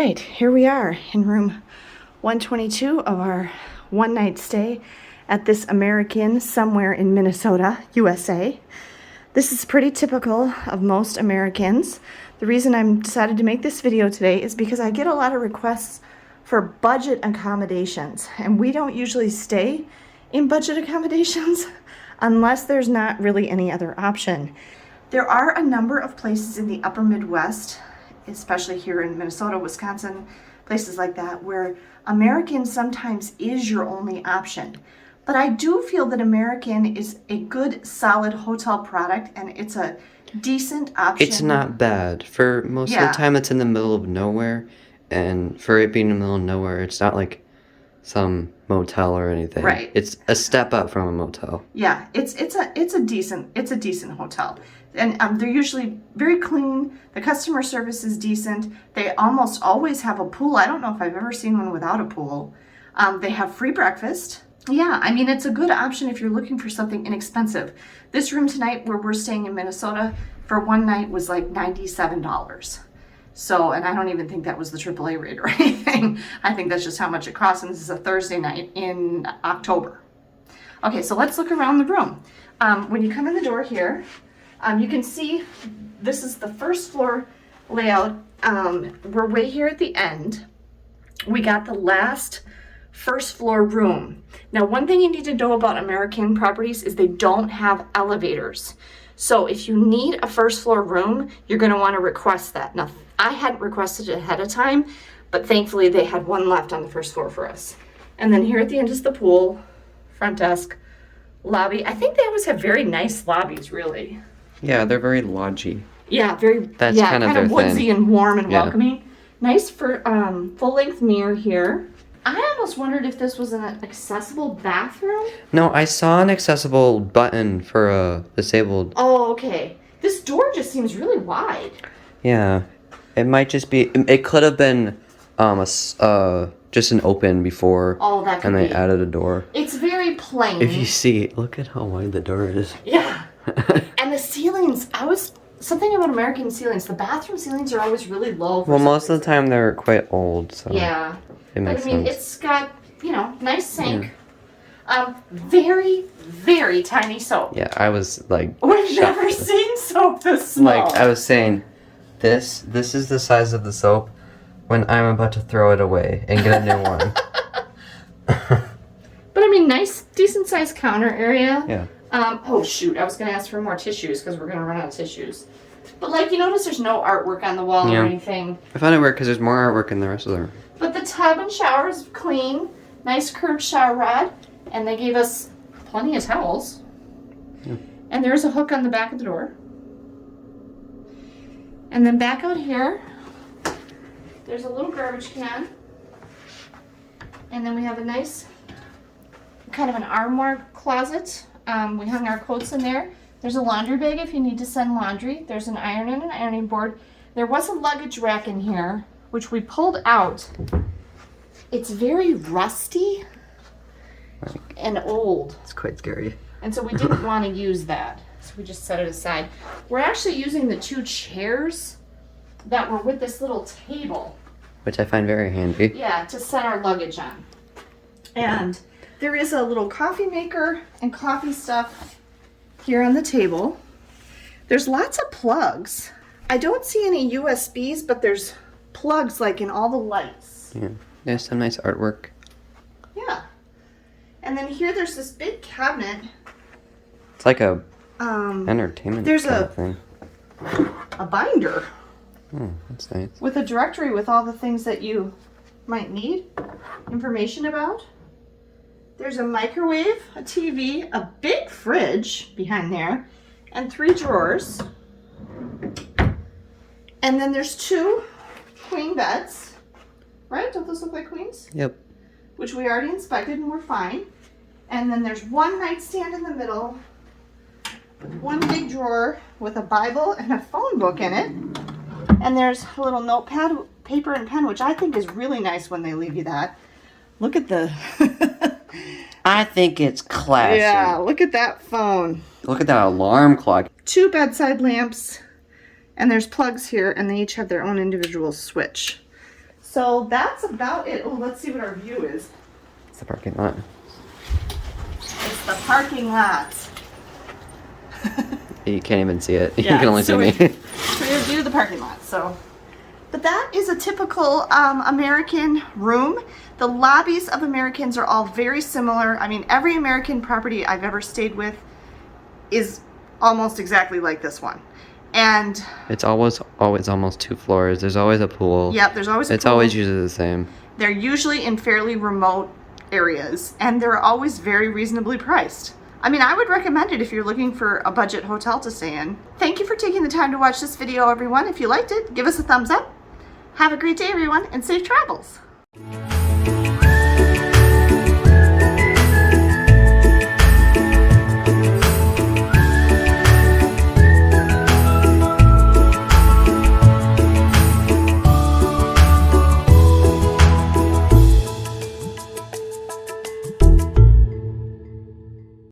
right, here we are in room 122 of our one-night stay at this Americinn somewhere in Minnesota, USA. This is pretty typical of most Americans. The reason I decided to make this video today is because I get a lot of requests for budget accommodations, and we don't usually stay in budget accommodations unless there's not really any other option. There are a number of places in the upper Midwest, especially here in Minnesota, Wisconsin, places like that, where Americinn sometimes is your only option. But I do feel that Americinn is a good, solid hotel product, and it's a decent option. It's not bad. For most of the time, it's in the middle of nowhere, and for it being in the middle of nowhere, it's not like some motel or anything. Right. It's a step up from a motel. Yeah, it's a decent hotel. And they're usually very clean. The customer service is decent. They almost always have a pool. I don't know if I've ever seen one without a pool. They have free breakfast. Yeah, I mean, it's a good option if you're looking for something inexpensive. This room tonight, where we're staying in Minnesota, for one night was like $97. So, and I don't even think that was the AAA rate or anything. I think that's just how much it costs, and this is a Thursday night in October. Okay, so let's look around the room. When you come in the door here, you can see this is the first floor layout. We're way here at the end. We got the last first floor room. Now, one thing you need to know about Americinn properties is they don't have elevators. So if you need a first floor room, you're going to want to request that. Now, I hadn't requested it ahead of time, but thankfully they had one left on the first floor for us. And then here at the end is the pool, front desk, lobby. I think they always have very nice lobbies, really. Yeah, they're very lodgy. Yeah, kind of woodsy and warm and welcoming. Nice for full-length mirror here. I almost wondered if this was an accessible bathroom. No, I saw an accessible button for a disabled. Oh, okay. This door just seems really wide. Yeah, it might just be. It could have been just an open before. Oh, that could and be. they added a door. It's very plain. If you see, look at how wide the door is. Yeah. And the ceilings, something about Americinn ceilings, the bathroom ceilings are always really low. Well, most of the time they're quite old, so. Yeah. It makes sense. It's got, nice sink. Yeah. Very, very tiny soap. Yeah, I was like. We've never seen soap this small. Like, I was saying, this is the size of the soap when I'm about to throw it away and get a new one. But I mean, nice, decent sized counter area. Yeah. Oh shoot, I was gonna ask for more tissues because we're gonna run out of tissues. But you notice there's no artwork on the wall or anything. I found it weird because there's more artwork in the rest of the room. But the tub and shower is clean, nice curved shower rod, and they gave us plenty of towels. Yeah. And there's a hook on the back of the door. And then back out here, there's a little garbage can. And then we have a nice, kind of an armoire closet. We hung our coats in there. There's a laundry bag if you need to send laundry. There's an iron and an ironing board. There was a luggage rack in here, which we pulled out. It's very rusty and old. It's quite scary. And so we didn't want to use that. So we just set it aside. We're actually using the two chairs that were with this little table. Which I find very handy. Yeah, to set our luggage on. And there is a little coffee maker and coffee stuff here on the table. There's lots of plugs. I don't see any USBs, but there's plugs like in all the lights. Yeah, there's some nice artwork. Yeah. And then here there's this big cabinet. It's like a entertainment there's kind of thing. A binder. Oh, that's nice. With a directory with all the things that you might need information about. There's a microwave, a TV, a big fridge behind there, and 3 drawers. And then there's 2 queen beds, right? Don't those look like queens? Yep. Which we already inspected and we're fine. And then there's 1 nightstand in the middle, with 1 big drawer with a Bible and a phone book in it. And there's a little notepad, paper and pen, which I think is really nice when they leave you that. Look at the... I think it's classy. Yeah, look at that phone. Look at that alarm clock. 2 bedside lamps, and there's plugs here, and they each have their own individual switch. So that's about it. Oh, let's see what our view is. It's the parking lot. It's the parking lot. You can't even see it. Yeah, You can only see me. So we view the parking lot. So, but that is a typical American room. The lobbies of Americans are all very similar. I mean, every American property I've ever stayed with is almost exactly like this one. And it's always almost 2 floors. There's always a pool. Yep, there's always a pool. It's always usually the same. They're usually in fairly remote areas, and they're always very reasonably priced. I mean, I would recommend it if you're looking for a budget hotel to stay in. Thank you for taking the time to watch this video, everyone. If you liked it, give us a thumbs up. Have a great day, everyone, and safe travels.